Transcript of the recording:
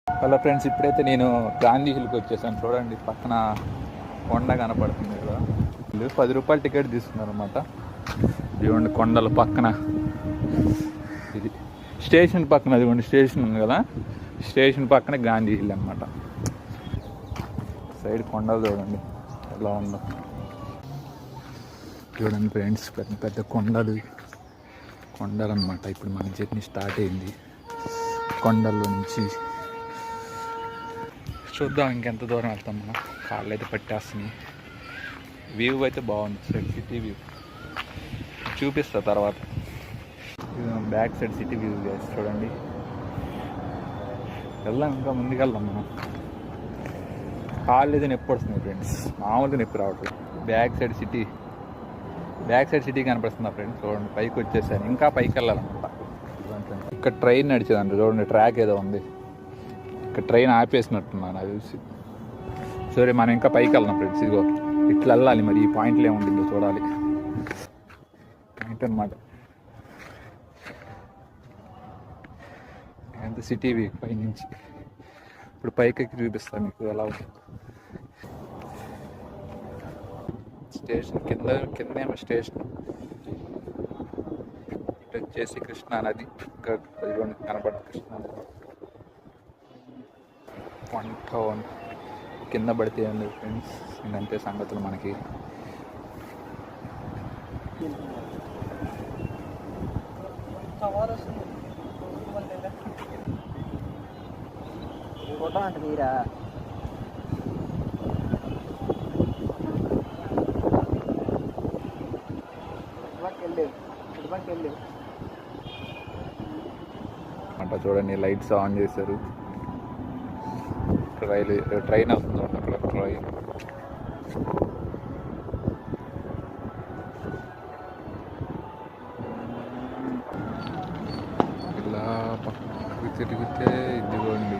Hello friends, ఇప్పుడైతే నేను గాంధీ హిల్కి వచ్చేసాను. చూడండి, పక్కన కొండ కనపడుతుంది కదా. వీళ్ళు 10 రూపాయలు టికెట్ తీసుకున్నారు అనమాట. ఇదిగోండి కొండల పక్కన, ఇది స్టేషన్ పక్కన, ఇదిగోండి స్టేషన్ ఉంది కదా, స్టేషన్ పక్కన గాంధీ హిల్ అనమాట. సైడ్ కొండలు చూడండి ఎలా ఉందో. చూడండి ఫ్రెండ్స్, పెద్ద పెద్ద కొండలు అనమాట. ఇప్పుడు మన జర్నీ స్టార్ట్ అయింది. కొండల్లో నుంచి చూద్దాం ఇంకెంత దూరం వెళ్తాం. మనం కాళ్ళు అయితే పట్టేస్తున్నాయి. వ్యూ అయితే బాగుంది, సైడ్ సిటీ వ్యూ చూపిస్తా తర్వాత. బ్యాక్ సైడ్ సిటీ వ్యూ చేసి చూడండి. వెళ్దాం, ఇంకా ముందుకు వెళ్దాం మనం. కాళ్ళు అయితే నొప్పి వస్తుంది ఫ్రెండ్స్, మామూలుగా నొప్పి రావట్లేదు. బ్యాక్ సైడ్ సిటీ కనిపిస్తుంది ఫ్రెండ్స్. చూడండి, పైకి వచ్చేసాను, ఇంకా పైకి వెళ్ళాలన్నమాట. ఇక్కడ ట్రైన్ నడిచేదండి. చూడండి, ట్రాక్ ఏదో ఉంది. ఇక్కడ ట్రైన్ ఆపేసినట్టున్నాను నాకు చూసి. సరే, మనం ఇంకా పైకి వెళ్దాం ఫ్రెండ్స్. ఇదిగో ఇట్లా వెళ్ళాలి. మరి ఈ పాయింట్లో ఏముంటుందో చూడాలి. పాయింట్ అనమాట. ఎంత సిటీ వ్యూ పై నుంచి. ఇప్పుడు పైకి చూపిస్తాను మీకు ఎలా ఉంది. స్టేషన్ కిందేమో స్టేషన్. ఇటు వచ్చేసి కృష్ణా నది. ఇంకా కనపడుతుంది కృష్ణా నది. వంట కింద పడితే అండి ఫ్రెండ్స్, ఇంకంతే సంగతులు మనకి. అంట చూడండి, లైట్స్ ఆన్ చేశారు. ట్రైన్ వస్తుంది అక్కడ. ట్రైన్ ఇలా పక్కకి తిరిగితే ఇదిగోండి